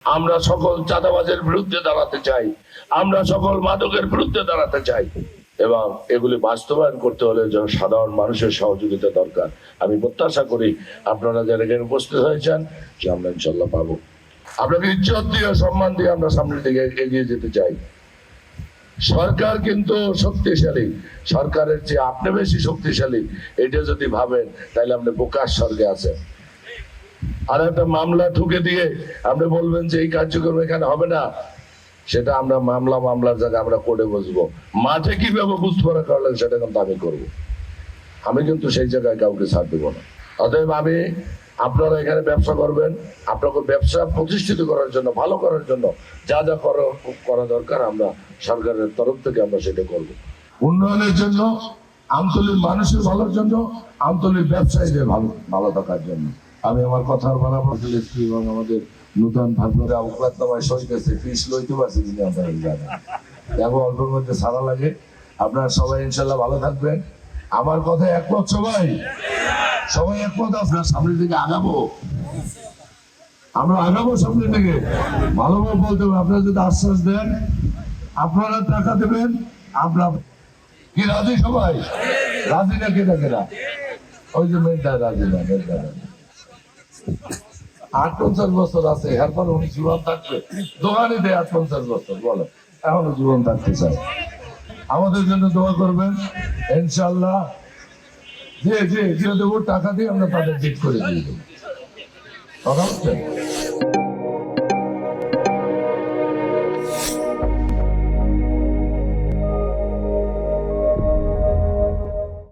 আমরা সকল চাঁদাবাজের বিরুদ্ধে দাঁড়াতে চাই, আমরা সকল মাদকের বিরুদ্ধে দাঁড়াতে চাই, এবং এগুলি বাস্তবায়ন করতে হলে সাধারণ মানুষের সহযোগিতা দরকার। আমি প্রত্যাশা করি আপনারা যারা এখানে উপস্থিত হয়েছেন যে আমরা ইনশাল্লাহ পাবো। আপনাকে ইজ্জত দিয়ে সম্মান দিয়ে আমরা সামনের দিকে এগিয়ে যেতে চাই। সরকার কিন্তু শক্তিশালী, সরকারের চেয়ে আপনি বেশি শক্তিশালী এটা যদি ভাবেন তাহলে আপনি বোকার স্বর্গে আছেন। আর একটা মামলা ঠুকে দিয়ে আপনি বলবেন যে এই কার্যক্রম এখানে হবে না, সেটা আমরা মামলার জায়গায় আমরা কোর্টে বসবো। মাঠে কিভাবে বুঝপড়া করলেন সেটা কিন্তু আমি করবো। আমি কিন্তু সেই জায়গায় কাউকে ছাড় দেবো না। অতএব আমি আপনারা এখানে ব্যবসা করবেন, আপনাকে ব্যবসা প্রতিষ্ঠিত করার জন্য, ভালো করার জন্য যা যা করা দরকার আমরা সরকারের তরফ থেকে আমরা সেটা করব। উন্নয়নের জন্য, আঞ্চলিক মানুষের ভালোর জন্য, আঞ্চলিক ব্যবসায়ীদের ভালো থাকার জন্য। আমি আমার কথার বানাবো এবং আমাদের নতুন ভাগ্যরে অবকাশনামায় সই গেছে, ফিস লইতে পারছি কিনা আপনারা জানেন। দেখো অল্পের মধ্যে সারা লাগে। আপনারা সবাই ইনশাল্লাহ ভালো থাকবেন। আমার কথা একমত সবাই? সবাই একমত? আপনার সামনের দিকে আগাবো, আমরা আগাবো সামনের দিকে। ভালোভাবে বলতে হবে। আপনারা যদি আশ্বাস দেন, আপনারা টাকা দেবেন, আমরা কি রাজি? সবাই রাজি না? কেনা ওই যে মেয়েটা রাজি না, মেয়েটা 58 বছর আছে, এরপর উনি জীবন থাকবে। দোকানে দেয় 58 বছর, বলে এখনো জীবন থাকতে চায়। আমাদের জন্য দোয়া করবেন ইনশাল্লাহ। যে দেবো টাকা দিয়ে আমরা তাদের ঠিক করে দিয়ে দেবো। কথা হচ্ছে?